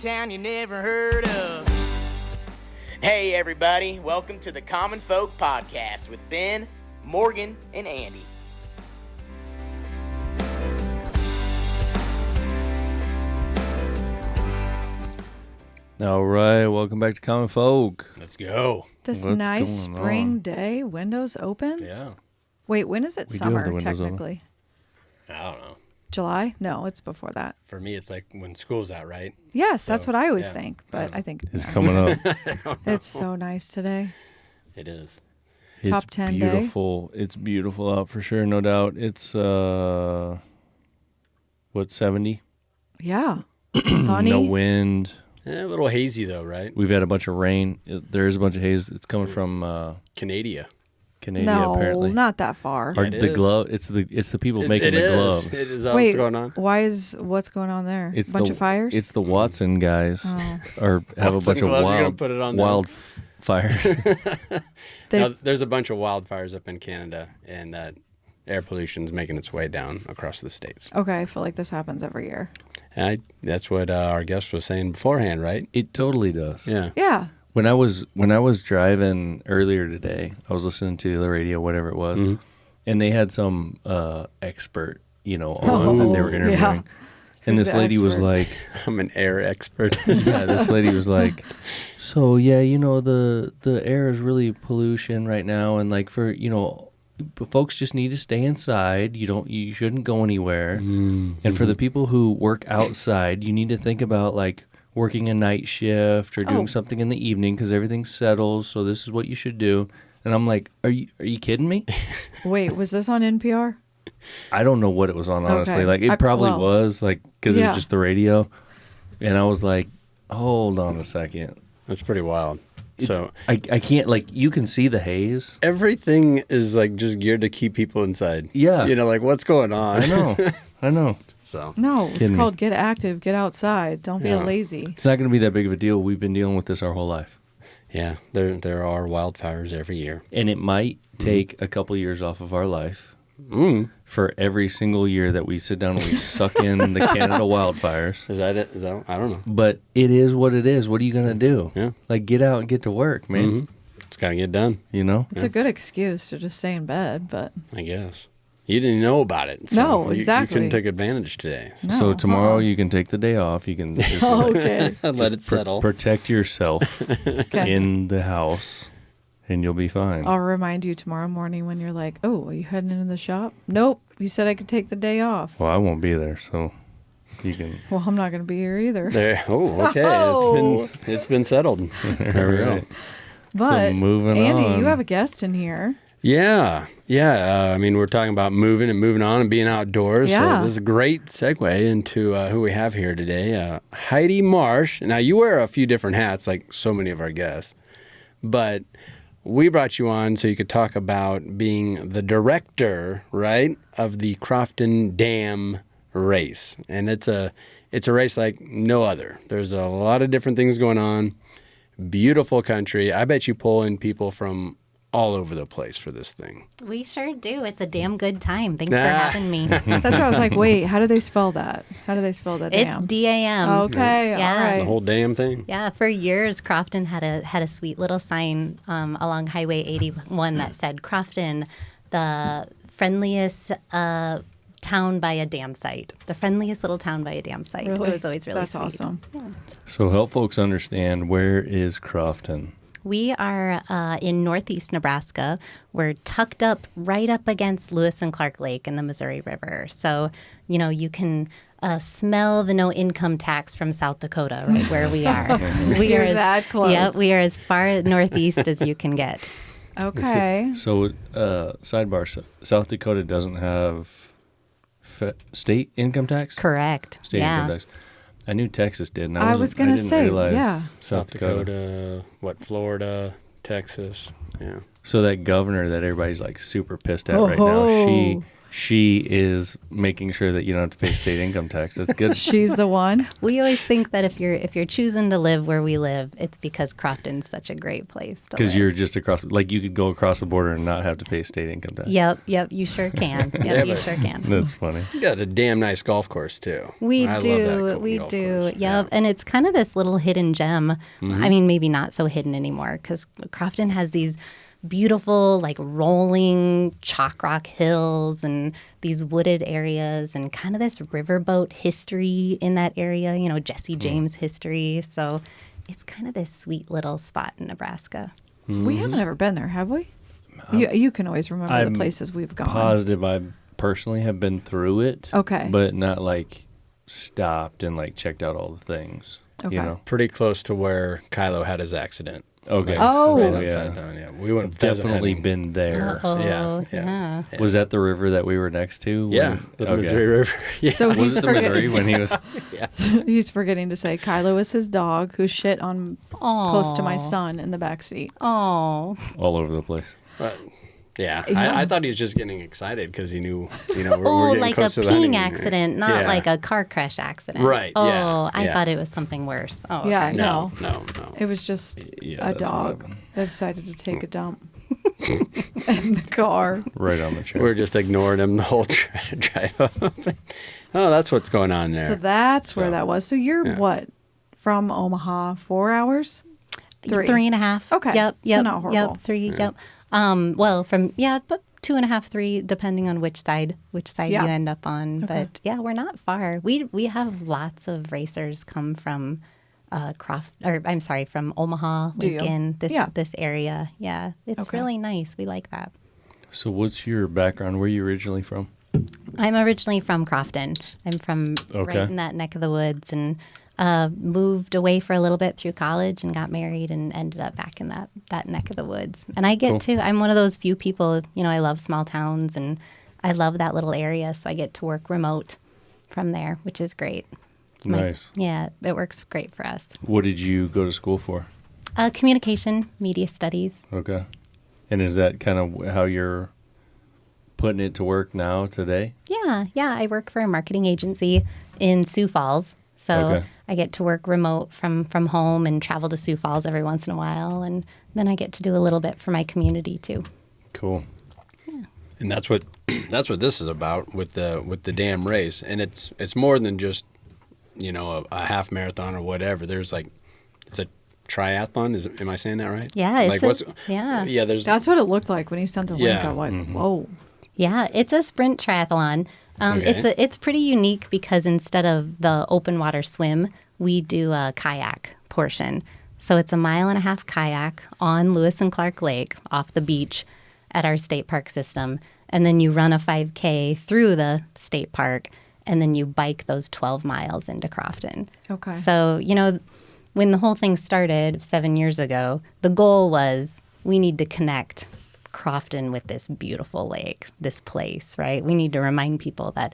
town you never heard of. Hey everybody, welcome to the Common Folk Podcast with Ben, Morgan, and Andy. All right, welcome back to Common Folk. Let's go. This What's nice going spring on? day, windows open? Yeah. Wait, when is it We do have the summer, windows open. technically? I don't know. July? No, it's before that. For me, it's like when school's out, right? Yes, that's So, what I always yeah. think, but I think It's coming up. it's so nice today. It is. It's Top 10 day. beautiful. It's beautiful out for sure, no doubt. It's 70? Yeah. Sunny. No wind. A little hazy, though, right? We've had a bunch of rain. There is a bunch of haze. It's coming from Canada. Canada, No, apparently. not that far. Yeah, Or it the is. glove. It's the people making It the is. gloves. It is all Wait, what's going on. what's going on there? It's Bunch the- of fires? It's the Watson guys, Oh. or have Watson a bunch gloves, of you're gonna put it on there? wildfires. They- Now, there's a bunch of wildfires up in Canada, and that air pollution's making its way down across the states. Okay, I feel like this happens every year. And that's what our guest was saying beforehand, right? It totally does. Yeah. Yeah. When I was driving earlier today, I was listening to the radio, whatever it was, Mm-hmm. and they had some expert, on that they were interviewing. yeah. And Who's this the lady was expert? like, I'm an air expert. yeah, this lady was like, so yeah, the air is really pollution right now, and like for folks just need to stay inside. You shouldn't go anywhere. And for the people who work outside, you need to think about like working a night shift or doing Oh. something in the evening because everything settles. So this is what you should do. And I'm like, are you kidding me? Wait, was this on NPR? I don't know what it was on, honestly. Okay. Like, it probably well, was, like, because it yeah. was just the radio. And I was like, hold on a second. That's pretty wild. So I can't, like, you can see the haze. everything is like just geared to keep people inside. Yeah. Like what's going on? I know. So No, it's Kidding me. called get active, get outside. Don't be Yeah. lazy. It's not going to be that big of a deal. We've been dealing with this our whole life. yeah, there are wildfires every year. And it might take a couple years off of our life for every single year that we sit down and we suck in the Canada wildfires. Is that it? Is that? I don't know. But it is what it is. What are you going to do? Yeah. Like, get out and get to work, man. It's got to get done, It's a good excuse to just stay in bed, but I guess. You didn't know about it. So No, you exactly. couldn't take advantage today. no. So tomorrow uh-uh. you can take the day off. You can just Okay. Let it settle. protect yourself Okay. in the house, and you'll be fine. I'll remind you tomorrow morning when you're like, oh, are you heading into the shop? Nope. You said I could take the day off. Well, I won't be there, so you can. Well, I'm not going to be here either. There. Oh, okay. Oh. It's been settled. There we go. Right. But moving Andy, on. you have a guest in here. Yeah. I mean, we're talking about moving and moving on and being outdoors. Yeah. So this is a great segue into who we have here today. Heidi Marsh. Now, you wear a few different hats like so many of our guests, but we brought you on so you could talk about being the director, right, of the Crofton Dam race. And it's a race like no other. There's a lot of different things going on. Beautiful country. I bet you pull in people from all over the place for this thing. We sure do. It's a damn good time. Thanks for having me. That's why I was like, wait, how do they spell that? How do they spell that? It's damn? DAM. Okay, Yeah. all right. The whole damn thing. Yeah, for years, Crofton had a sweet little sign along Highway 81 that said, Crofton, the friendliest town by a dam site. The friendliest little town by a dam site. Really? It was always really That's sweet. awesome. So help folks understand, where is Crofton? We are in northeast Nebraska. We're tucked up right up against Lewis and Clark Lake and the Missouri River. So, you can smell the no income tax from South Dakota, right where we are. We You're that close. Yeah, we are as far northeast as you can get. Okay. So, sidebar: South Dakota doesn't have state income tax. Correct. State yeah. income tax. I knew Texas did. And I was gonna didn't say, realize yeah. South Dakota. Florida, Texas. Yeah. So that governor that everybody's like super pissed at right now, she is making sure that you don't have to pay state income tax. That's good. She's the one. We always think that if you're choosing to live where we live, it's because Crofton's such a great place to live. Because you're just across, like you could go across the border and not have to pay state income tax. Yep, you sure can. Yep, you sure can. That's funny. You got a damn nice golf course too. We I do. love that We golf do. course. Yep. And it's kind of this little hidden gem. I mean, maybe not so hidden anymore because Crofton has these beautiful, like rolling chalk rock hills and these wooded areas and kind of this riverboat history in that area, you know, Jesse James history. So it's kind of this sweet little spot in Nebraska. We haven't ever been there, have we? You can always remember I'm the places we've gone. Positive I personally have been through it. Okay. But not like stopped and like checked out all the things. Okay. You know? Pretty close to where Kylo had his accident. Okay. Oh. Right outside town. Yeah, we went Definitely visiting. been there. Oh, Yeah. Was that the river that we were next to? Yeah, the Missouri River. Yeah. So Was he's it the Missouri when he was? he's forgetting to say Kylo is his dog who shit on close to my son in the back seat. Oh, All over the place. But, yeah, Yeah. I thought he was just getting excited because he knew, we're oh, getting like a close to the peeing honeymoon. accident, not Yeah. like a car crash accident. Right, Oh, yeah, I yeah. thought it was something worse. Oh, okay. Yeah, No. It was just Yeah, a that's what dog happened. that decided to take a dump in the car. Right on the chair. We're just ignoring him the whole drive up. Oh, that's what's going on there. So that's where So, that was. So you're yeah. what? From Omaha, 4 hours? 3.5. Okay, Yep. so Yep. not horrible. Yep. 3. Yep. Well, but 2.5, 3, depending on which side Yeah. you end up on. Okay. But yeah, we're not far. We have lots of racers come from from Omaha, Do you? Lincoln, Yeah. this area. Yeah, it's Okay. really nice. We like that. So what's your background? Where are you originally from? I'm originally from Crofton. I'm from Okay. right in that neck of the woods, and moved away for a little bit through college and got married and ended up back in that neck of the woods. And I get Cool. I'm one of those few people, I love small towns and I love that little area. So I get to work remote from there, which is great. Nice. Yeah, it works great for us. What did you go to school for? Communication, media studies. Okay. And is that kind of how you're putting it to work now today? Yeah. I work for a marketing agency in Sioux Falls. So Okay. I get to work remote from home and travel to Sioux Falls every once in a while. And then I get to do a little bit for my community too. Cool. And that's what this is about with the damn race. And it's more than just a half marathon or whatever. There's it's a triathlon. Am I saying that right? Yeah, it's yeah. There's That's what it looked like when you sent the link. Yeah. I went, Mm-hmm. whoa. Yeah, it's a sprint triathlon. Okay. It's pretty unique because instead of the open water swim, we do a kayak portion. So it's a 1.5 mile kayak on Lewis and Clark Lake off the beach at our state park system. And then you run a 5K through the state park and then you bike those 12 miles into Crofton. Okay. So, when the whole thing started 7 years ago, the goal was we need to connect Crofton with this beautiful lake, this place, right? We need to remind people that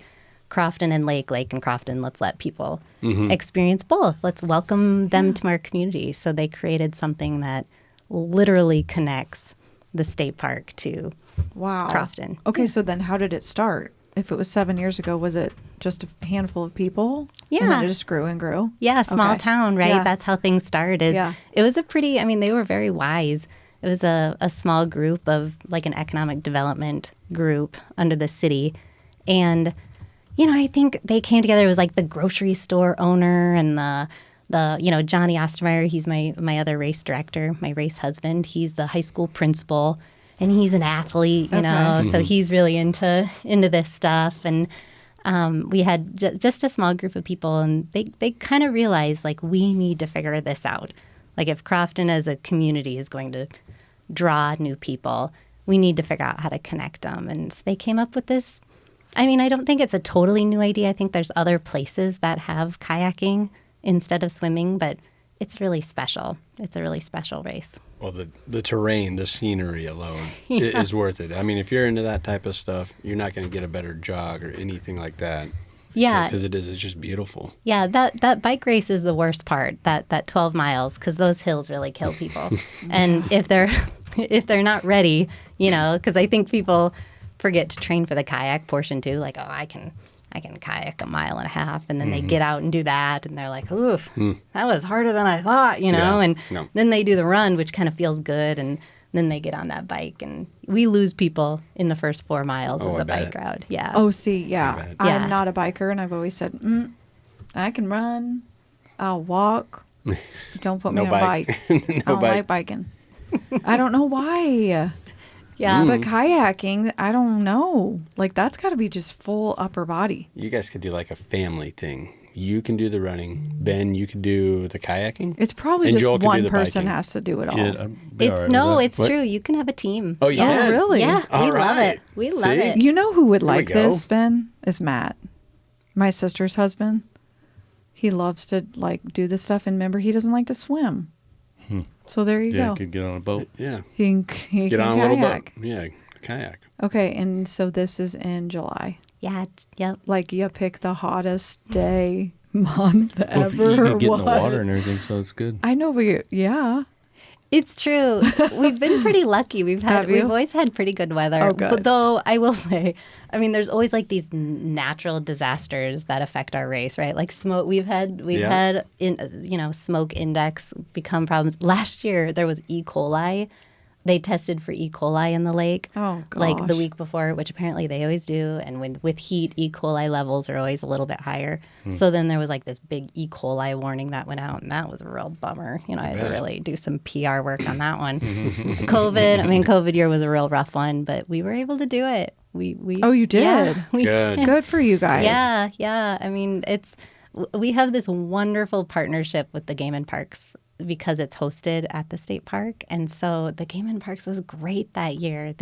Crofton and Lake and Crofton, let's let people experience both. Let's welcome them to our community. So they created something that literally connects the state park to Wow. Crofton. Okay, so then how did it start? If it was 7 years ago, was it just a handful of people? And Yeah. then it just grew and grew? Yeah, small Okay. town, right? Yeah. That's how things start. Yeah. It was they were very wise. It was a small group of like an economic development group under the city. And, I think they came together. It was like the grocery store owner and the Johnny Ostermeyer, he's my other race director, my race husband. He's the high school principal and he's an athlete, so he's really into this stuff. And we had just a small group of people, and they kind of realized, we need to figure this out. If Crofton as a community is going to draw new people, we need to figure out how to connect them. And so they came up with this. I don't think it's a totally new idea. I think there's other places that have kayaking instead of swimming, but it's really special. It's a really special race. Well, the terrain, the scenery alone is worth it. If you're into that type of stuff, you're not going to get a better jog or anything like that. Yeah. Because it's just beautiful. Yeah, that bike race is the worst part, that 12 miles, because those hills really kill people. And if they're not ready, because I think people forget to train for the kayak portion too. Like, oh, I can kayak a mile and a half, and then they get out and do that, and they're like, oof, that was harder than I thought, you know. And then they do the run, which kind of feels good, and then they get on that bike, and we lose people in the first 4 miles of the bike route. Yeah. Oh, see, yeah. Yeah. I'm not a biker, and I've always said, I can run, I'll walk. Don't put me on a bike. I don't like biking. I don't know why. Yeah. But kayaking, I don't know. Like, that's got to be just full upper body. You guys could do like a family thing. You can do the running. Ben, you could do the kayaking. It's probably And just Joel can do one the person biking. has to do it all. Yeah, I'd be all right with that. It's true. You can have a team. Oh, you yeah. can? Really? Yeah, All we love right. it. We love See? it. You know who would There we like go. this, Ben? Is Matt. My sister's husband. He loves to like do this stuff, and remember, he doesn't like to swim. So there you Yeah, go. could get on a boat. Yeah. He Get can on a little boat. kayak. Yeah, kayak. Okay, and so this is in July. Yeah. Yep. Like, you pick the hottest day, month Well, if ever. you or can get in the what? water and everything, so it's good. I know, but yeah. It's true. We've been pretty lucky. We've Have you? always had pretty good weather. Oh, good. But though I will say, I mean, there's always like these natural disasters that affect our race, right? Like smoke. We've had smoke index become problems. Last year there was E. coli. They tested for E. coli in the lake. Oh, Like the gosh. week before, which apparently they always do. And with heat, E. coli levels are always a little bit higher. So then there was like this big E. coli warning that went out, and that was a real bummer. You know, I had to really do some PR work on that one. COVID year was a real rough one, but we were able to do it. We Oh, you did? Yeah, we Good. did. Good for you guys. Yeah. I mean, we have this wonderful partnership with the Game and Parks because it's hosted at the state park, and so the Game and Parks was great that year.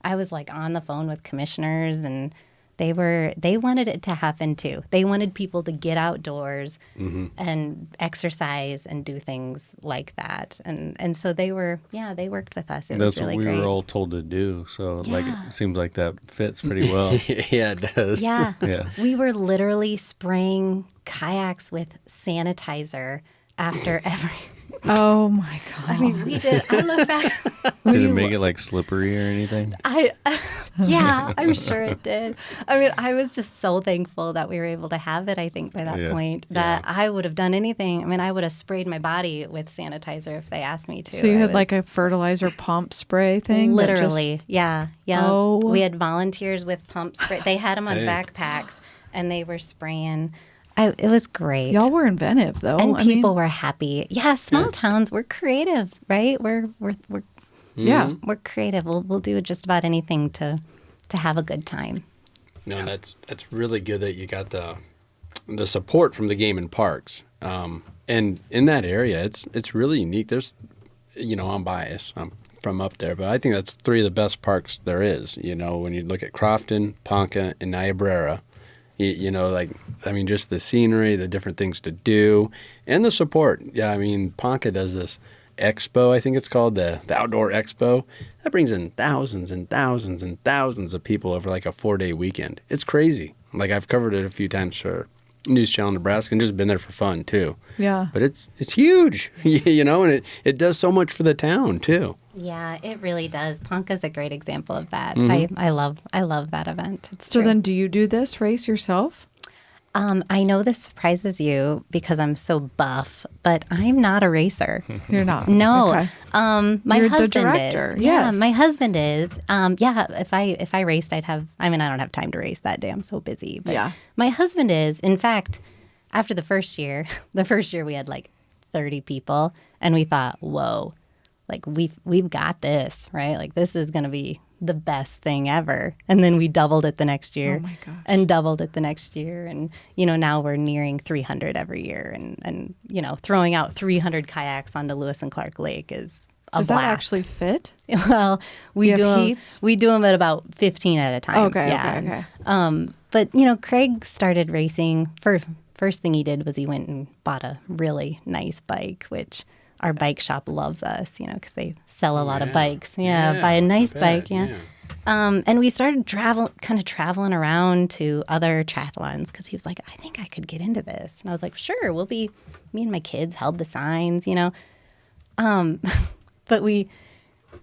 I was like on the phone with commissioners, and they wanted it to happen too. They wanted people to get outdoors and exercise and do things like that, and so they worked with us. It That's was really what we great. were all told to do. So like Yeah. it seems like that fits pretty well. Yeah, it does. Yeah. Yeah. We were literally spraying kayaks with sanitizer after every. Oh, my God. I mean, we did. I look back. Did it make it like slippery or anything? Yeah, I'm sure it did. I mean, I was just so thankful that we were able to have it, I think, by that Yeah. point, that I would have done anything. I mean, I would have sprayed my body with sanitizer if they asked me to. So you I had like was- a fertilizer pump spray thing? that Literally, just- yeah. Oh. We had volunteers with pump spray. They had them on Hey. backpacks, and they were spraying. It was great. Y'all were inventive, though. and I people mean, were happy. Yeah, small towns, we're creative, right? We're yeah. we're creative. We'll do just about anything to have a good time. No, that's really good that you got the support from the Game and Parks. And in that area, it's really unique. There's, I'm biased. I'm from up there, but I think that's 3 of the best parks there is. You know, when you look at Crofton, Ponca, and Niobrara, just the scenery, the different things to do, and the support. Yeah, I mean, Ponca does this expo, I think it's called, the outdoor expo. That brings in thousands and thousands and thousands of people over like a 4-day weekend. It's crazy. Like, I've covered it a few times for News Channel Nebraska and just been there for fun too. Yeah. But it's huge, and it does so much for the town too. Yeah, it really does. Ponca's a great example of that. Mm-hmm. I love that event. It's So true. then do you do this race yourself? I know this surprises you because I'm so buff, but I'm not a racer. You're not? No. Okay. My You're the husband director, is. yes. Yeah, my husband is. If I raced, I don't have time to race that day. I'm so busy. But Yeah. my husband is. In fact, after the first year we had like 30 people, and we thought, whoa, like we've got this, right? Like, this is going to be the best thing ever. And then we doubled it the next year. Oh my gosh. And doubled it the next year. And, now we're nearing 300 every year. And throwing out 300 kayaks onto Lewis and Clark Lake is a Does blast. that actually fit? Well, we You do have 'em- heats? We do them at about 15 at a time. Okay, yeah. okay. But Craig started racing. First thing he did was he went and bought a really nice bike, which our bike shop loves us, because they sell a lot of bikes. Yeah, buy a nice I bike. bet, Yeah. And we started traveling around to other triathlons because he was like, I think I could get into this. And I was like, sure, me and my kids held the signs, But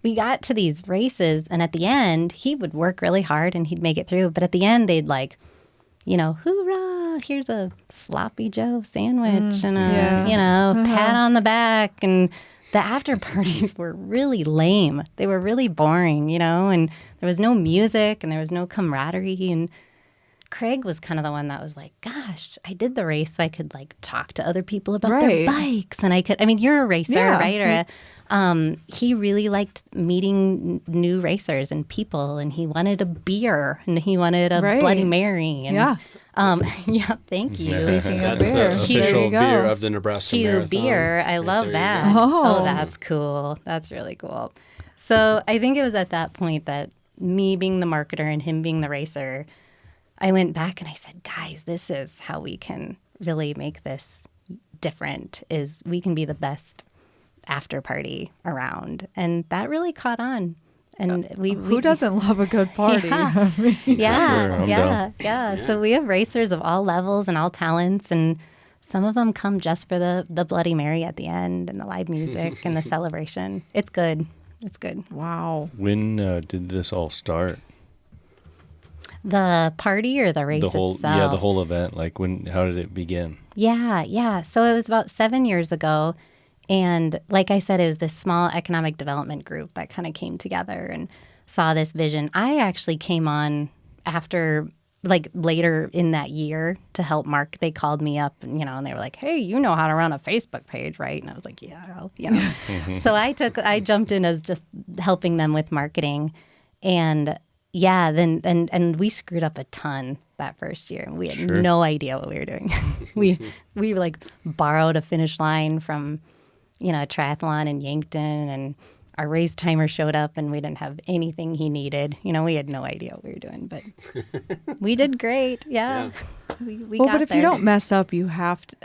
we got to these races, and at the end, he would work really hard and he'd make it through. But at the end, they'd like, hoorah, here's a sloppy Joe sandwich and a, pat on the back. And the after parties were really lame. They were really boring, and there was no music and there was no camaraderie. And Craig was kind of the one that was like, gosh, I did the race so I could like talk to other people about their bikes. And you're a racer, right? Or he really liked meeting new racers and people, and he wanted a beer and he wanted a Bloody Mary. And, thank you. That's the official beer of the Nebraska Marathon. Beer. I love that. Oh, that's cool. That's really cool. So I think it was at that point that me being the marketer and him being the racer, I went back and I said, guys, this is how we can really make this different, is we can be the best after party around. And that really caught on. And who doesn't love a good party? Yeah. So we have racers of all levels and all talents, and some of them come just for the Bloody Mary at the end and the live music and the celebration. It's good. It's good. Wow. When did this all start? The party or the race itself? Yeah, the whole event. Like how did it begin? Yeah. So it was about 7 years ago. And like I said, it was this small economic development group that kind of came together and saw this vision. I actually came on after, like later in that year to help Mark. They called me up, and they were like, hey, you know how to run a Facebook page, right? And I was like, yeah. So I jumped in as just helping them with marketing. And then we screwed up a ton that first year. We had no idea what we were doing. we like borrowed a finish line from, a triathlon in Yankton, and our race timer showed up and we didn't have anything he needed. We had no idea what we were doing, but we did great. Yeah. We got but if there. you don't mess up, you have to,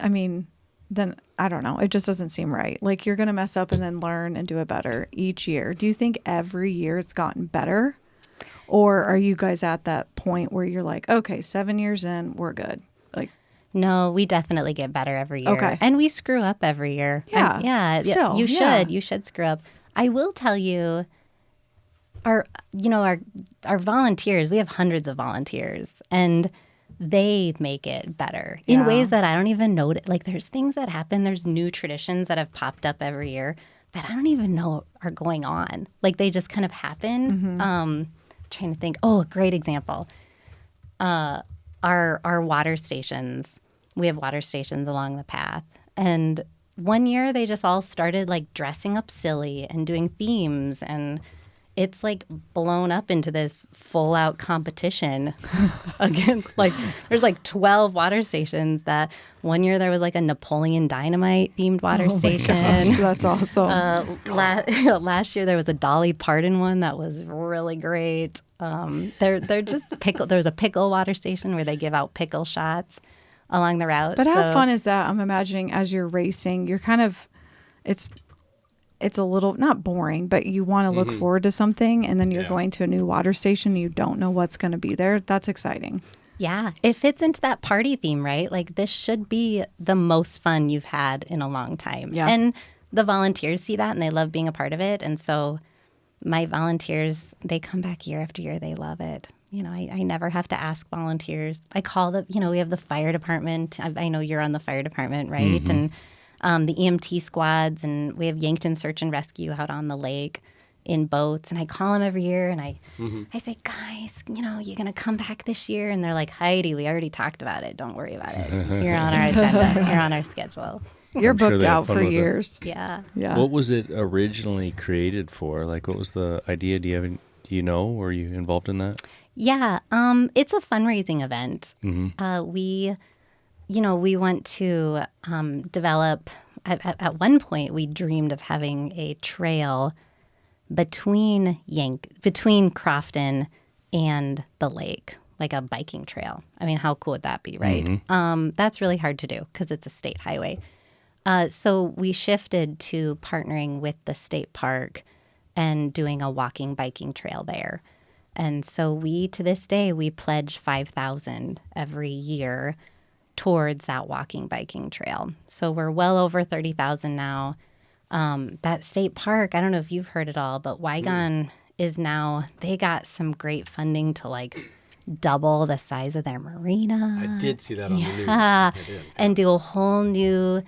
then I don't know. It just doesn't seem right. Like you're going to mess up and then learn and do it better each year. Do you think every year it's gotten better? Or are you guys at that point where you're like, okay, 7 years in, we're good? Like, no, we definitely get better every year. Okay. And we screw up every year. Yeah. Still, you should screw up. I will tell you, our volunteers, we have hundreds of volunteers, and they make it better in ways that I don't even know. Like there's things that happen. There's new traditions that have popped up every year that I don't even know are going on. Like they just kind of happen. Mm-hmm. Trying to think. Oh, a great example. Our water stations. We have water stations along the path. And one year they just all started like dressing up silly and doing themes, and it's like blown up into this full out competition against there's 12 water stations. That one year there was like a Napoleon Dynamite themed water station. Gosh, that's awesome. Last year there was a Dolly Parton one that was really great. They're just pickle. There's a pickle water station where they give out pickle shots along the route. But how fun is that? I'm imagining as you're racing, you're kind of, it's a little, not boring, but you want to look forward to something, and then you're going to a new water station, you don't know what's going to be there. That's exciting. Yeah, it fits into that party theme, right? Like this should be the most fun you've had in a long time. Yeah. And the volunteers see that and they love being a part of it. And so my volunteers, they come back year after year. They love it. I never have to ask volunteers. I call we have the fire department. I know you're on the fire department, right? Mm-hmm. And the EMT squads, and we have Yankton Search and Rescue out on the lake in boats. And I call them every year, and I say, guys, you going to come back this year? And they're like, Heidi, we already talked about it. Don't worry about it. You're on our agenda. You're on our schedule. You're I'm sure booked they have out fun for with it. years. Yeah. What was it originally created for? Like, what was the idea? Do you know? Were you involved in that? Yeah. It's a fundraising event. Mm-hmm. We want to develop. At one point, we dreamed of having a trail between Crofton and the lake, like a biking trail. I mean, how cool would that be, right? Mm-hmm. That's really hard to do because it's a state highway. So we shifted to partnering with the state park and doing a walking, biking trail there. And so to this day, we pledge $5,000 every year towards that walking, biking trail. So we're well over $30,000 now. That state park, I don't know if you've heard it all, but Wygon is now, they got some great funding to like double the size of their marina. I did see that on the news. Yeah, I did. and do a whole new,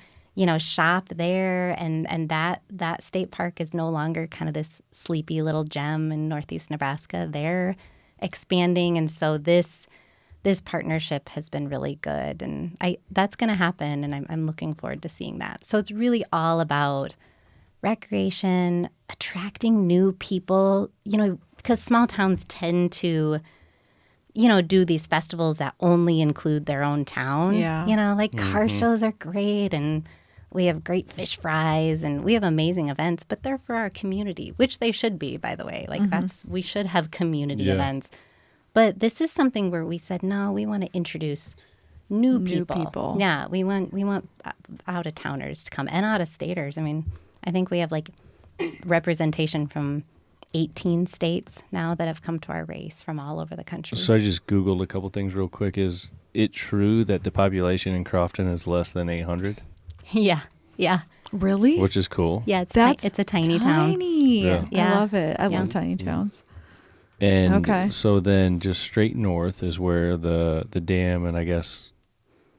shop there. And that state park is no longer kind of this sleepy little gem in northeast Nebraska. They're expanding, and so this partnership has been really good, and that's going to happen, and I'm looking forward to seeing that. So it's really all about recreation, attracting new people, because small towns tend to do these festivals that only include their own town. Yeah. Like car shows are great, and we have great fish fries, and we have amazing events, but they're for our community, which they should be, by the way. Like we should have community events. But this is something where we said, no, we want to introduce new people. Yeah, we want out-of-towners to come and out-of-staters. I mean, I think we have like representation from 18 states now that have come to our race from all over the country. So I just Googled a couple things real quick. Is it true that the population in Crofton is less than 800? Yeah. Really? Which is cool. Yeah, it's a tiny town. Tiny. Yeah. I love it. I love tiny towns. And so then just straight north is where the dam and I guess,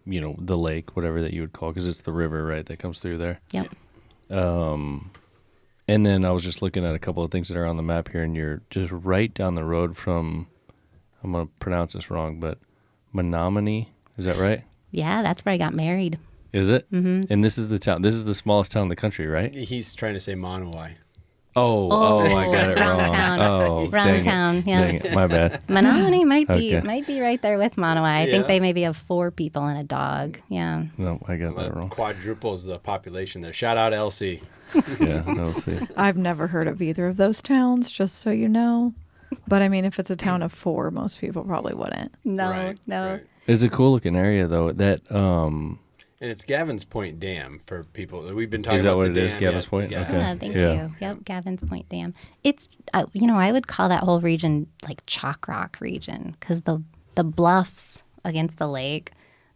the lake, whatever that you would call, because it's the river, right, that comes through there. Yep. And then I was just looking at a couple of things that are on the map here, and you're just right down the road from, I'm going to pronounce this wrong, but Menominee, is that right? Yeah, that's where I got married. Is it? Mm-hmm. And this is the town. This is the smallest town in the country, right? He's trying to say Monowai. Oh, I got it wrong. Town. Oh, Wrong town. Yeah. Dang it, my bad. Menominee might Okay. be right there with Monowai. I think they maybe have 4 people and a dog. Yeah. No, I got that wrong. Quadruples the population there. Shout out Elsie. Yeah, I'll see. I've never heard of either of those towns, just so you know. But I mean, if it's a town of 4, most people probably wouldn't. No, Right. It's a cool looking area though. That And it's Gavin's Point Dam for people. We've been talking is that about what the it is? dam. Gavin's Point. Yeah. Okay. Thank you. Yep, Gavin's Point Dam. It's I would call that whole region like chalk rock region because the bluffs against the lake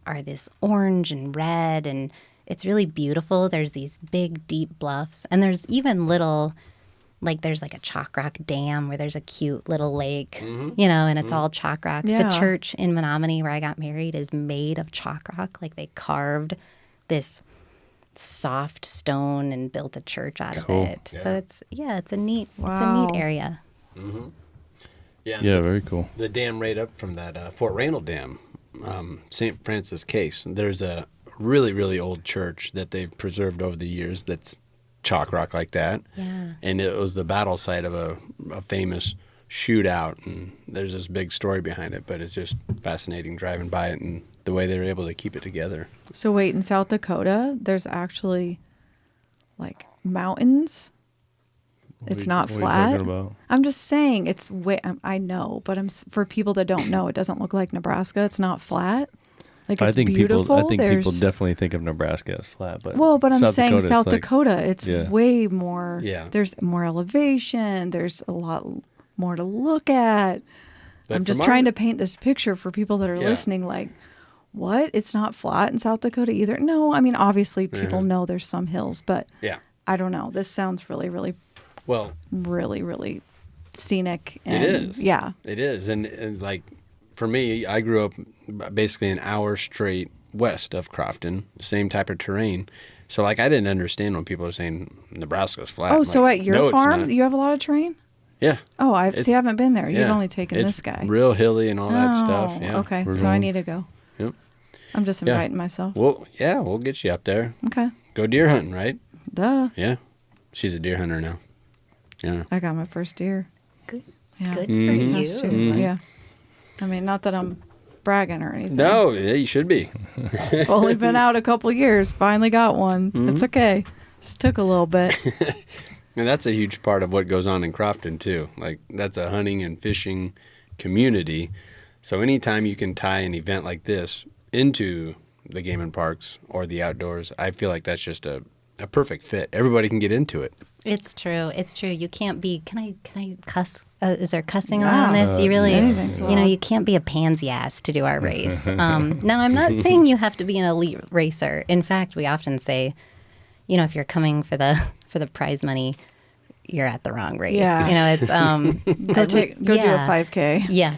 are this orange and red, and it's really beautiful. There's these big deep bluffs, and there's even little. Like there's like a chalk rock dam where there's a cute little lake, and it's all chalk rock. Yeah. The church in Menominee where I got married is made of chalk rock. Like they carved this soft stone and built a church out of it. Yeah. So it's a neat area. Yeah, Very cool. The dam right up from that Fort Randall Dam, St. Francis Case. There's a really, really old church that they've preserved over the years that's chalk rock like that. Yeah. And it was the battle site of a famous shootout, and there's this big story behind it, but it's just fascinating driving by it and the way they were able to keep it together. So wait, in South Dakota, there's actually like mountains. It's not What are you flat. talking about? I'm just saying it's way. I know, but for people that don't know, it doesn't look like Nebraska. It's not flat. Like it's beautiful. I think people definitely think of Nebraska as flat, but Well, but I'm South saying Dakota, South it's like- Dakota, it's Yeah. way more. Yeah. There's more elevation. There's a lot more to look at. But I'm just from trying our- to paint this picture for people that are Yeah. listening. Like, what? It's not flat in South Dakota either. No, I mean obviously people know there's some hills, but Yeah. I don't know. This sounds really, really, Well, really, really scenic. it And, is. Yeah. It is. And like, for me, I grew up basically an hour straight west of Crofton, same type of terrain. So, like, I didn't understand when people were saying Nebraska's flat. Oh, I'm so like, at your no, it's farm, not. you have a lot of terrain? Yeah. Oh, I It's- haven't been there. You've yeah. only taken It's this guy. real hilly and all that stuff. Oh, Yeah. Okay, We're so I going- need to go. Yep. I'm just Yeah. inviting myself. Well, yeah, we'll get you up there. Okay. Go deer hunting, right? Duh. Yeah. She's a deer hunter now. Yeah. I got my first deer. Good. Yeah. Good this for past you. year. Yeah. I mean, not that I'm bragging or anything. No, yeah, you should be. Only been out a couple years. Finally got one. It's okay. Just took a little bit. And that's a huge part of what goes on in Crofton, too. Like, that's a hunting and fishing community. So anytime you can tie an event like this into the game and parks or the outdoors, I feel like that's just a perfect fit. Everybody can get into it. It's true. It's true. You can't be. Can I cuss? Is there cussing Yeah. on this? You really, anything's allowed. you can't be a pansy ass to do our race. Now, I'm not saying you have to be an elite racer. In fact, we often say, if you're coming for the for the prize money, you're at the wrong race. Yeah. You know, it's Go do a 5K. Yeah,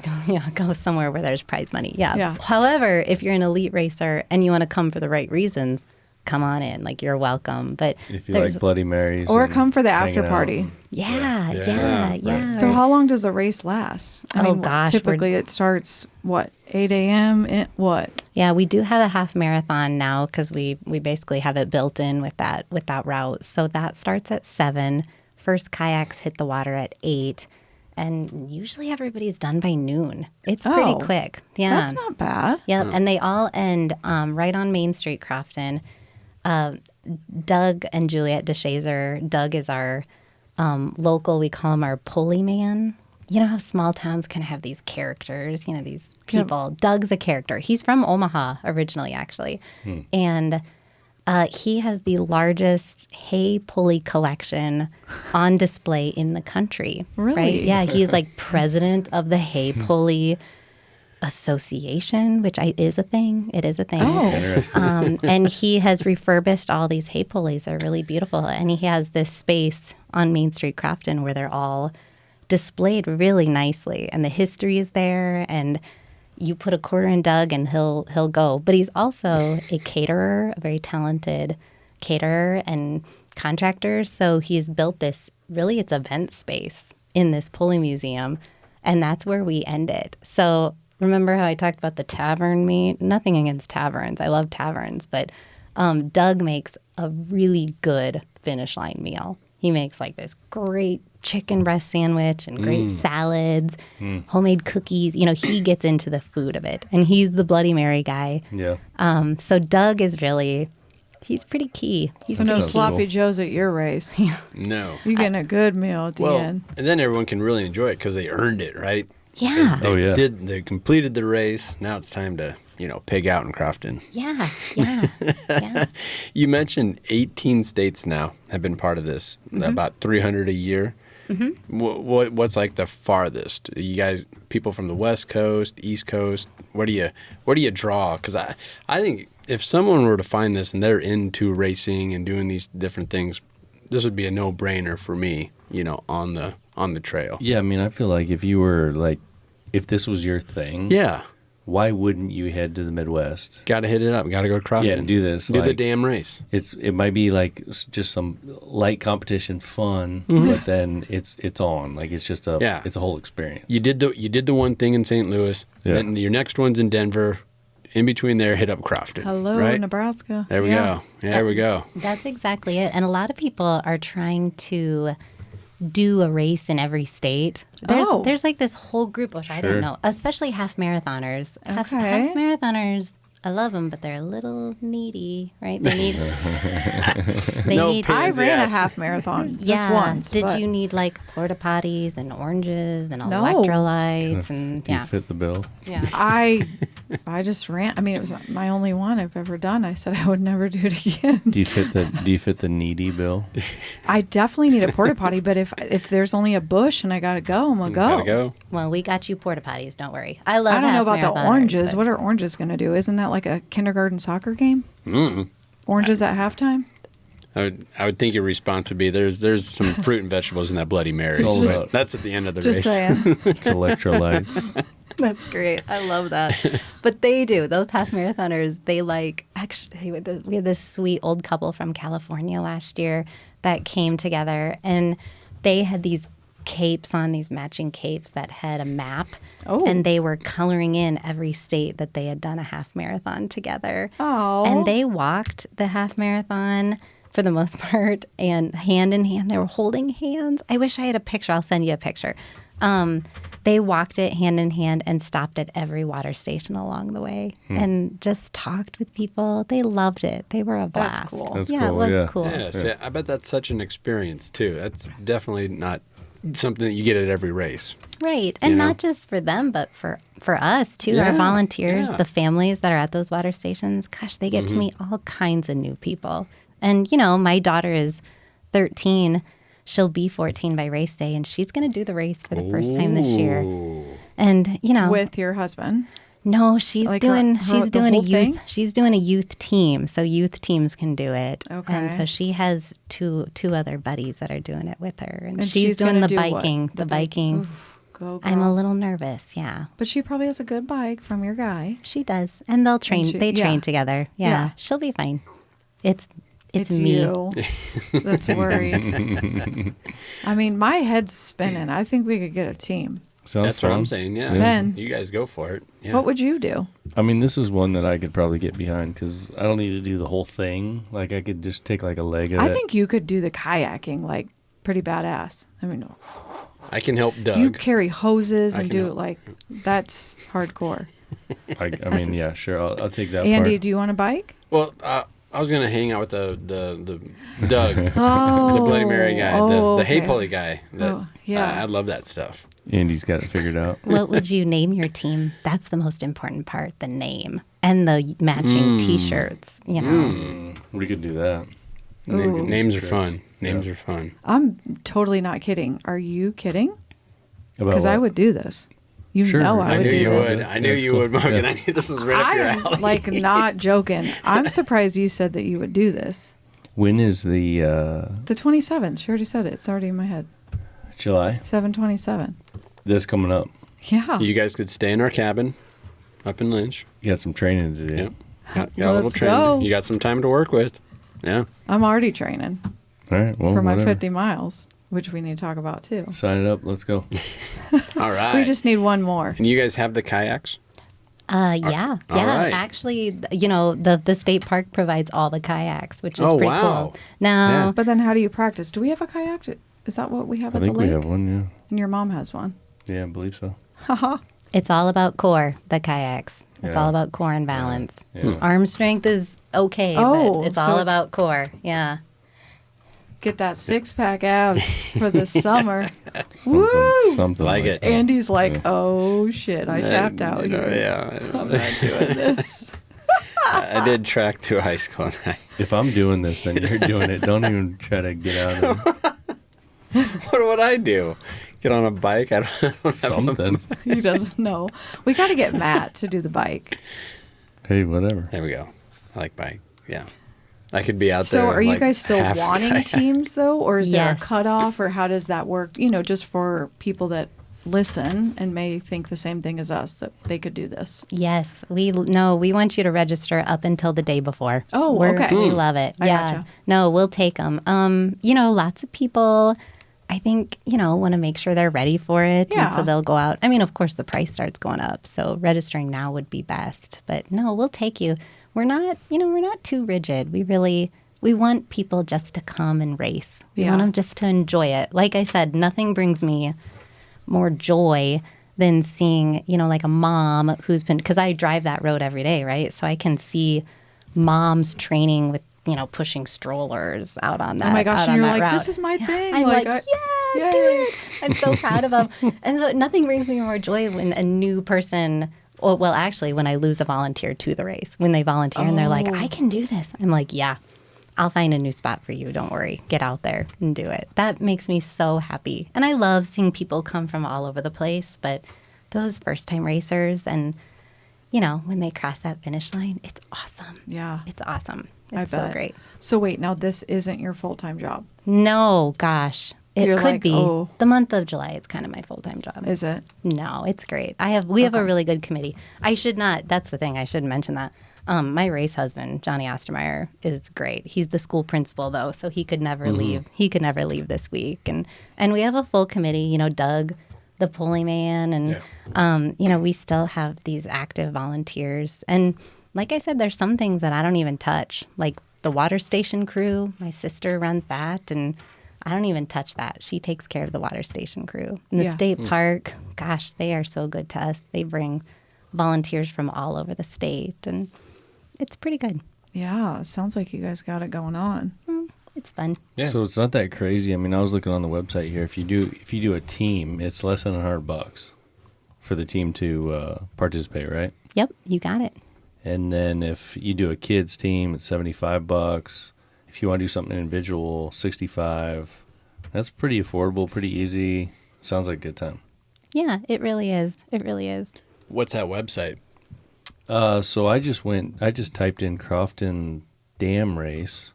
go somewhere where there's prize money. Yeah. Yeah. However, if you're an elite racer and you want to come for the right reasons, come on in. Like, you're welcome. But If you like Bloody Marys. Or and come for the hanging after out. party. yeah. So how long does the race last? Gosh, typically it starts, 8 a.m.? What? Yeah, we do have a half marathon now because we basically have it built in with that route. So that starts at 7. First kayaks hit the water at 8. And usually everybody's done by noon. It's pretty Oh, quick. Yeah. That's not bad. Yep, and they all end right on Main Street, Crofton. Doug and Juliet DeShazer. Doug is our local, we call him our pulley man. You know how small towns can have these characters, these people. Yep. Doug's a character. He's from Omaha originally, actually. And he has the largest hay pulley collection on display in the country. Really? Right? Yeah, he's like president of the hay pulley association, which is a thing. It is a thing. Oh. Interesting. And he has refurbished all these hay pulleys. They're really beautiful. And he has this space on Main Street, Crofton, where they're all displayed really nicely. And the history is there. And you put a quarter in Doug and he'll go. But he's also a caterer, a very talented caterer and contractor. So he's built this, really it's event space in this pulley museum. And that's where we end it. So remember how I talked about the tavern meat? Nothing against taverns. I love taverns. But Doug makes a really good finish line meal. He makes like this great chicken breast sandwich and great salads, homemade cookies. He gets into the food of it. And he's the Bloody Mary guy. Yeah. So Doug is he's pretty key. So no sounds sloppy cool. joes at your race. No. You're getting a good meal at the end. And then everyone can really enjoy it because they earned it, right? Yeah. They completed the race. Now it's time to, pig out in Crofton. Yeah. You mentioned 18 states now have been part of this, about 300 a year. What's like the farthest? You guys, people from the West Coast, East Coast, where do you draw? Because I think if someone were to find this and they're into racing and doing these different things, this would be a no-brainer for me, on the trail. Yeah, I mean, I feel like if this was your thing, Yeah. why wouldn't you head to the Midwest? Got to hit it up. Got to go to Crofton. Yeah, and do this. Do the damn race. It might be like just some light competition fun, but then it's on. Like it's just it's a whole experience. You did the one thing in St. Louis. Yeah. Then your next one's in Denver. In between there, hit up Crofton. Hello, right? Nebraska. There we go. Yeah, there we go. That's exactly it. And a lot of people are trying to do a race in every state. There's like this whole group, which I didn't know, especially half marathoners. Half marathoners, I love them, but they're a little needy, right? They need. I ran a half marathon just once. Did you need like porta potties and oranges and No. electrolytes Do you fit the bill? Yeah. I just ran. I mean, it was my only one I've ever done. I said I would never do it again. Do you fit the needy bill? I definitely need a porta potty, but if there's only a bush and I gotta go, I'm gonna go. Gotta go. Well, we got you porta potties. Don't worry. I love. I don't know about the half-marathoners, oranges. but- What are oranges gonna do? Isn't that like a kindergarten soccer game? Oranges at halftime? I would think your response would be there's some fruit and vegetables in that Bloody Mary. all But about- that's at the end of the Just race. saying. It's electrolytes. That's great. I love that. But they do. Those half marathoners, they actually, we had this sweet old couple from California last year that came together and they had these capes on, these matching capes that had a map. Oh. And they were coloring in every state that they had done a half marathon together. Oh. And they walked the half marathon for the most part and hand in hand. They were holding hands. I wish I had a picture. I'll send you a picture. They walked it hand in hand and stopped at every water station along the way and just talked with people. They loved it. They were a blast. That's cool. That's yeah, cool, it was yeah. cool. Yeah, see, I bet that's such an experience too. That's definitely not something that you get at every race. Right. And You know? not just for them, but for us too, our Yeah, volunteers, yeah. the families that are at those water stations. Gosh, they get to meet all kinds of new people. And, my daughter is 13. She'll be 14 by race day, and she's going to do the race for the first time this year. Ooh. And, With your husband. No, she's Like doing the a whole youth thing? she's doing a youth team, so youth teams can do it. Okay. And so she has two other buddies that are doing it with her, and, And she's doing gonna the do what? biking. The biking. Oof, go I'm a girl. little nervous, yeah. But she probably has a good bike from your guy. She does. And they'll train she- they yeah. train together. Yeah, Yeah. she'll be fine. It's It's me. you that's worried. I mean, my head's spinning. I think we could get a team. Sounds That's what fun. I'm saying. Yeah. Ben. You guys go for it. Yeah. What would you do? I mean, this is one that I could probably get behind because I don't need to do the whole thing. Like, I could just take like a leg of it. I think you could do the kayaking like pretty badass. I mean, I can help Doug. you carry hoses I and can do help. it like that's hardcore. I mean, yeah, sure. I'll take that Andy, part. do you want a bike? Well, I was gonna hang out with the Doug, Oh, the Bloody Mary guy, the hay okay. pulley guy. That, Oh, yeah. I love that stuff. Andy's got it figured out. What would you name your team? That's the most important part, the name. And the matching t-shirts, you know. We could do that. Ooh. Names are Shirts. fun. Names Yeah. are fun. I'm totally not kidding. Are you kidding? About Because I what? would do this. You Sure. know I I would knew do you this. would. I knew That's you cool. would, Morgan. Yeah. I knew this was right up your I'm alley. like not joking. I'm surprised you said that you would do this. When is the The 27th. She already said it. It's already in my head. July? 7/27. This coming up. Yeah. You guys could stay in our cabin up in Lynch. You got some training to do. Yep. Got a little Let's training. go. You got some time to work with. Yeah. I'm already training All right. Well, for my whatever. 50 miles, which we need to talk about too. Sign it up. Let's go. All right. We just need one more. And you guys have the kayaks? Yeah. all Yeah. right. Actually, you know, the state park provides all the kayaks, which is Oh, pretty wow. cool. Now, Yeah. But then how do you practice? Do we have a kayak? Is that what we have I at the think we lake? have one. And your mom has one. Yeah. Yeah, I believe so. Haha. it's all about core, the kayaks. It's Yeah. all about core and balance. Yeah. Arm strength is okay, Oh, but it's so all it's- about core. Yeah. Get that 6-pack out for the summer. Something, Woo! something Like it. Andy's like, Yeah. oh shit, I tapped out You know, here. yeah. I'm not doing this. I did track through high school. And If I'm doing this, then you're doing it. Don't even try to get out of what would I do? Get on a bike? I don't have something. He doesn't know. We got to get Matt to do the bike. Hey, whatever. There we go. I like bike. Yeah. I could be out So there. are you like, guys still half wanting kayak. teams though? Or is there a Yes. cutoff or how does that work? You know, just for people that listen and may think the same thing as us that they could do this. Yes, we want you to register up until the day before. Oh, okay. We love it. I yeah. gotcha. No, we'll take them. You know, lots of people, I think, you know, want to make sure they're ready for it. And Yeah. so they'll go out. I mean, of course, the price starts going up. So registering now would be best. But no, we'll take you. We're not too rigid. We want people just to come and race. We Yeah. want them just to enjoy it. Like I said, nothing brings me more joy than seeing, you know, like a mom who's been, because I drive that road every day, right? So I can see moms training with, you know, pushing strollers out on that. Oh my gosh, out and on you're that like, route. this is my thing. I'm like, I- yeah, do Yay. it. I'm so proud of them. And so nothing brings me more joy when a new person, or well, actually, when I lose a volunteer to the race, when they volunteer and they're like, I can do this. I'm like, yeah, I'll find a new spot for you. Don't worry. Get out there and do it. That makes me so happy. And I love seeing people come from all over the place, but those first time racers and, you know, when they cross that finish line, it's awesome. Yeah. It's awesome. I It's so bet. great. So wait, now this isn't your full-time job, No, gosh. It You're could like, be. oh. The month of July, it's kind of my full-time job. is it? No, it's great. We have a really good committee. I should not. That's the thing. I should mention that. My race husband, Johnny Ostermeyer, is great. He's the school principal though, so he could never leave. He could never leave this week. And we have a full committee. You know, Doug, the pulley man, and you know, we still have these active volunteers. And like I said, there's some things that I don't even touch, like the water station crew. My sister runs that, and I don't even touch that. She takes care of the water station crew. And the Yeah. state park, gosh, they are so good to us. They bring volunteers from all over the state, and it's pretty good. Yeah, it sounds like you guys got it going on. It's fun. Yeah. So it's not that crazy. I mean, I was looking on the website here. If you do a team, it's less than $100 for the team to participate, right? Yep, you got it. And then if you do a kids team, it's $75. If you want to do something individual, $65. That's pretty affordable, pretty easy. Sounds like a good time. Yeah, it really is. It really is. What's that website? So I just typed in Crofton Dam Race,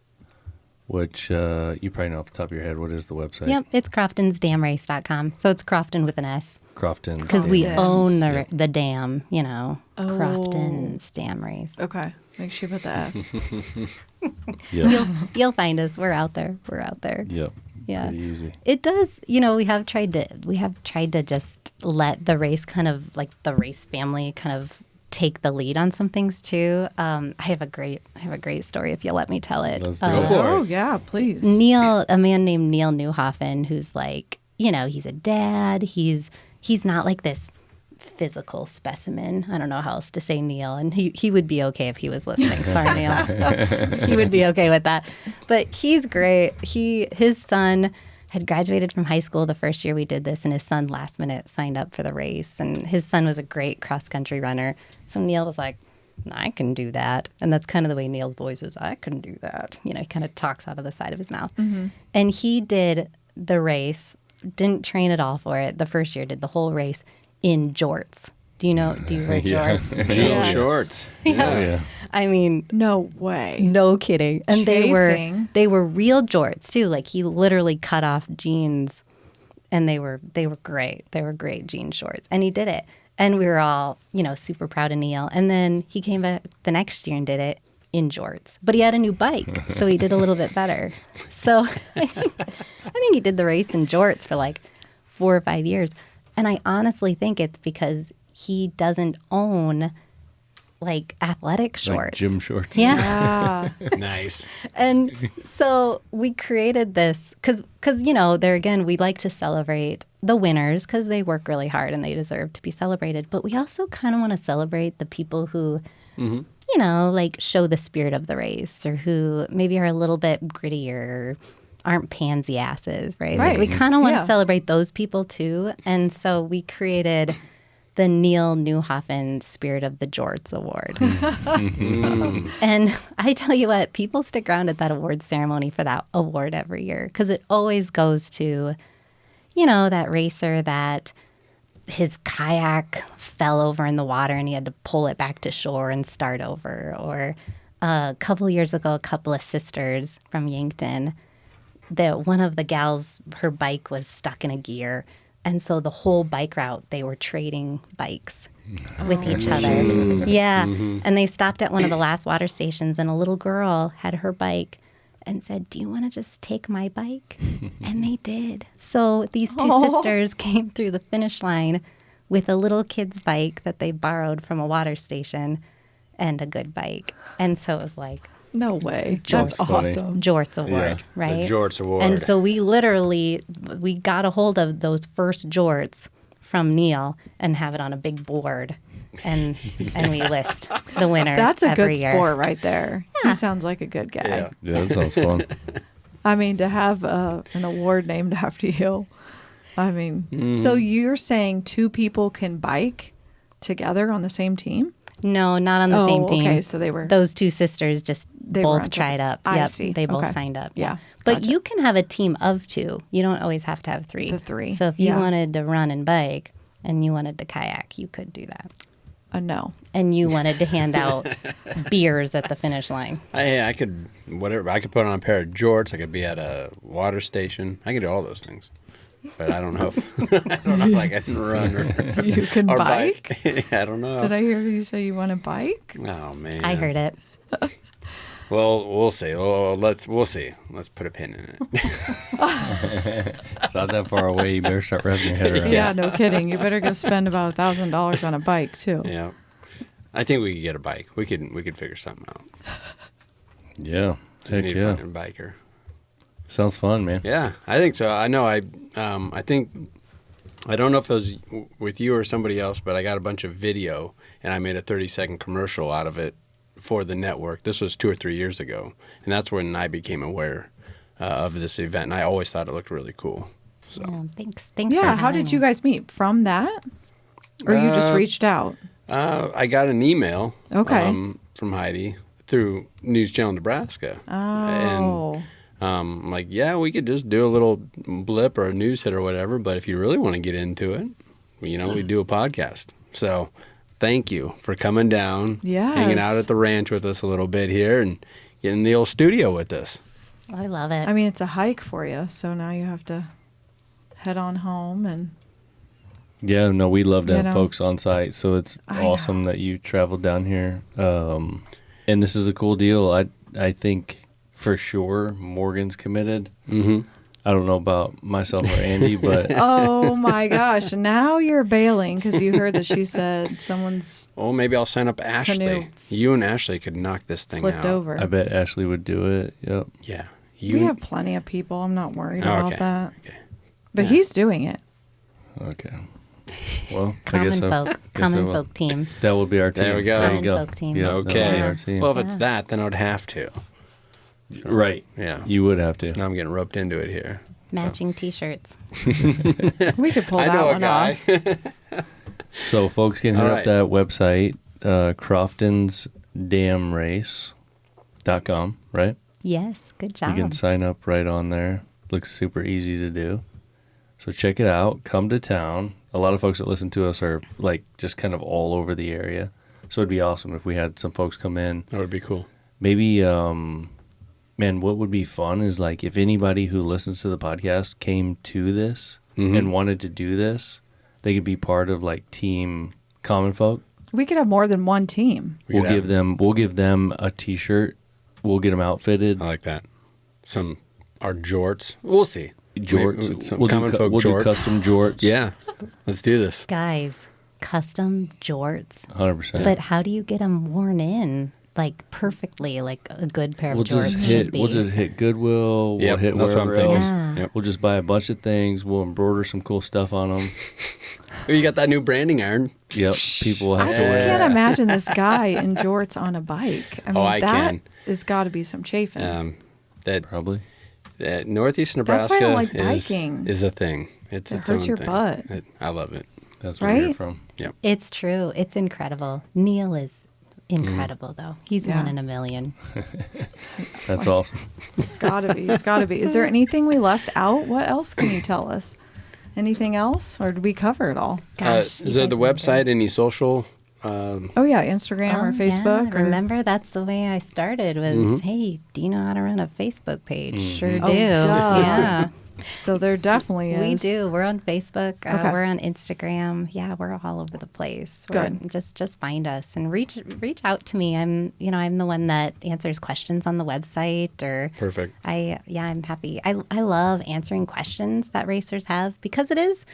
which you probably know off the top of your head. What is the website? Yep, it's CroftonsDamRace.com. So it's Crofton with an S. Crofton's. Because we Dam own Race. the dam, you know. Oh. Crofton's Dam Race. Okay. Make sure you put the S. Yep. You'll find us. We're out there. Yep. Yeah. Pretty easy. It does, we have tried to just let the race kind of like the race family kind of take the lead on some things too. I have a great story if you'll let me tell it. Let's do it. Go for it. Oh, yeah, please. A man named Neil Newhoffen, who's like, he's a dad. He's not like this physical specimen. I don't know how else to say Neil, and he would be okay if he was listening. Sorry, Neil. He would be okay with that. But he's great. His son had graduated from high school the first year we did this, and his son last minute signed up for the race. And his son was a great cross country runner. So Neil was like, I can do that. And that's kind of the way Neil's voice is. I can do that. He kind of talks out of the side of his mouth. Mm-hmm. And he did the race, didn't train at all for it. The first year did the whole race in jorts. Do you wear jorts? Jean Yes. shorts. Oh, yeah. I mean, No way. no kidding. And Chafing. they were real jorts too. Like he literally cut off jeans, and they were great. They were great jean shorts, and he did it. And we were all, super proud of Neil. And then he came back the next year and did it in jorts. But he had a new bike, so he did a little bit better. So I think he did the race in jorts for like 4 or 5 years. And I honestly think it's because he doesn't own like athletic shorts. Like gym shorts. Yeah. Nice. And so we created this because there again, we like to celebrate the winners because they work really hard and they deserve to be celebrated. But we also kind of want to celebrate the people who, like show the spirit of the race, or who maybe are a little bit grittier, or aren't pansy asses, right? Right. Like we kind of want to Yeah. celebrate those people too. And so we created the Neil Newhoffen Spirit of the Jorts Award. And I tell you what, people stick around at that award ceremony for that award every year because it always goes to, that racer that his kayak fell over in the water and he had to pull it back to shore and start over. Or a couple years ago, a couple of sisters from Yankton, that one of the gals, her bike was stuck in a gear. And so the whole bike route, they were trading bikes with each other. Yeah. And they stopped at one of the last water stations, and a little girl had her bike and said, do you want to just take my bike? And they did. So these two sisters came through the finish line with a little kid's bike that they borrowed from a water station and a good bike. And so it was like, No way. Jorts. That's awesome. Jorts Award, Yeah, right? The Jorts Award. And so we got a hold of those first jorts from Neil and have it on a big board, and we list the winner. That's a every good year. sport right there. He sounds like a good guy. Yeah. Yeah, that sounds fun. I mean, to have an award named after you. I mean, so you're saying two people can bike together on the same team? No, not on the same team. Okay, so they were. Those two sisters just They were on both top- tried up. I Yep, see. they both Okay. signed up. Yeah, But gotcha. you can have a team of two. You don't always have to have three. The three, So if you yeah. wanted to run and bike and you wanted to kayak, you could do that. No. And you wanted to hand out beers at the finish line. I could, whatever. I could put on a pair of jorts. I could be at a water station. I could do all those things. But I don't know if I can run or, You can or bike? I don't know. Did I hear you say you want to bike? Oh man. I heard it. Well, we'll see. We'll see. Let's put a pin in it. It's not that far away. You better start wrapping your head around Yeah, it. no kidding. You better go spend about $1,000 on a bike too. Yeah. I think we could get a bike. We could figure something out. Yeah. Just Heck need yeah. a fucking biker. Sounds fun, man. Yeah, I think so. I know. I think I don't know if it was with you or somebody else, but I got a bunch of video and I made a 30-second commercial out of it for the network. This was 2 or 3 years ago, and that's when I became aware of this event. And I always thought it looked really cool. So Yeah, thanks. Thanks. Yeah, for how having did you me. guys meet? From that? Or you just reached out? I got an email Okay. from Heidi through News Channel Nebraska. Oh. I'm like, yeah, we could just do a little blip or a news hit or whatever. But if you really want to get into it, we do a podcast. So thank you for coming down, Yes. hanging out at the ranch with us a little bit here, and getting in the old studio with us. I love it. I mean, it's a hike for you, so now you have to head on home and Yeah, no, we love to You have know. folks on site, so it's I awesome that you traveled down here. And this is a cool deal. I think for sure Morgan's committed. Mm-hmm. I don't know about myself or Andy, but oh my gosh, now you're bailing because you heard that she said someone's Oh, maybe I'll sign up Ashley. Canoe. You and Ashley could knock this thing flipped out. over. I bet Ashley would do it. Yep. Yeah. We have plenty of people. I'm not worried Oh, about okay. that. Okay. But he's doing it. Okay. Well, I Common guess so. folk, Guess I common will. folk team. That will be our team. There we go. There you Common go. folk team. Yep, that will be Okay. our team. Well, if it's Yeah. that, then I would have to. Right. Yeah. You would have to. Now I'm getting roped into it here. Matching T-shirts. We could pull I that know a one guy. off. So folks can hit All up right. that website, croftonsdamrace.com, right? Yes, good job. You can sign up right on there. Looks super easy to do. So check it out. Come to town. A lot of folks that listen to us are like just kind of all over the area. So it'd be awesome if we had some folks come in. That would be cool. Maybe, man, what would be fun is like if anybody who listens to the podcast came to this Mhm. and wanted to do this, they could be part of like Team Common Folk. We could have more than one team. We could have- We'll give them a T-shirt. We'll get them outfitted. I like that. Some our jorts. We'll see. Jorts. Maybe some We'll common folk we'll do jorts. custom jorts. Yeah. Let's do this. Guys, custom jorts. 100%. But how do you get them worn in like perfectly, like a good pair We'll of jorts just should hit. be? We'll just hit Goodwill. We'll Yep, hit that's what I'm wherever thinking. else. Yeah. Yep. We'll just buy a bunch of things. We'll embroider some cool stuff on them. Oh, you got that new branding iron? Yep. People will have I to just wear. can't imagine this guy in jorts on a bike. I mean, I that can. has got to be some chafing. That Probably. Northeast That's why I Nebraska don't like is biking. a thing. It's It its hurts own your thing. butt. I love it. That's where you're Right? from. Yep. It's true. It's incredible. Neil is incredible, though. He's Yeah. one in a million. That's awesome. It's gotta be. It's gotta be. Is there anything we left out? What else can you tell us? Anything else, or did we cover it all? Gosh, Is you there the guys are website? Any social? Oh yeah, Instagram or Oh, Facebook. yeah. Or, Remember, that's the way I started was, hey, do you know how to run a Facebook page? Sure do. Oh, duh. Yeah, So there definitely we is. do. We're on Facebook. Okay. We're on Instagram. Yeah, we're all over the place. We're- Good. Just find us and reach out to me. I'm the one that answers questions on the website or Perfect. I'm happy. I love answering questions that racers have because it is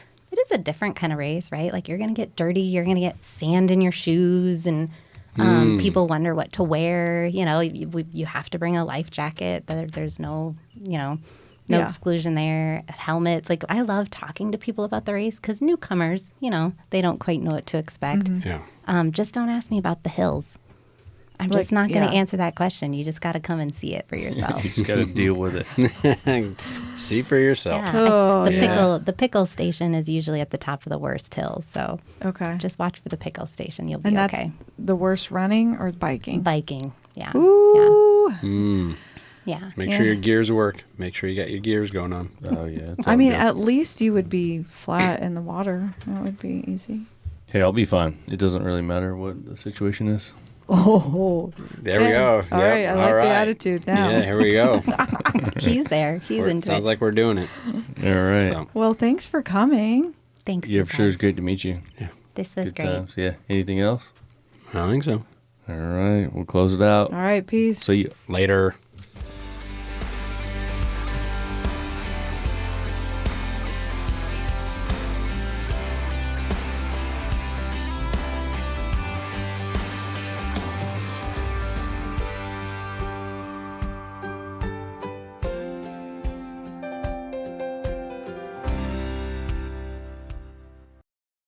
a different kind of race, right? Like you're going to get dirty, you're going to get sand in your shoes, and people wonder what to wear. You know, you have to bring a life jacket. There's no, no Yeah. exclusion there. Helmets. Like I love talking to people about the race because newcomers, they don't quite know what to expect. Yeah. Just don't ask me about the hills. I'm Like, just not going to yeah. answer that question. You just got to come and see it for yourself. You just got to deal with it. See for yourself. Yeah, Oh, the pickle station is usually at the top of the worst hills. So Okay. just watch for the pickle station. You'll be And that's okay. the worst running or biking? Biking. Yeah. Ooh. Yeah. Make Yeah. sure your gears work. Make sure you got your gears going on. Oh yeah. it's I all mean, good. at least you would be flat in the water. That would be easy. Hey, I'll be fine. It doesn't really matter what the situation is. Oh. There we go. All right. I like the attitude now. Yeah, here we go. He's there. He's into Sounds it. like we're doing it. All right. So, Well, thanks for coming. Thanks. Yeah, you for sure. It's guys. great to meet you. This was Good great. times. Yeah. Anything else? I don't think so. All right. We'll close it out. All right. Peace. See you. Later.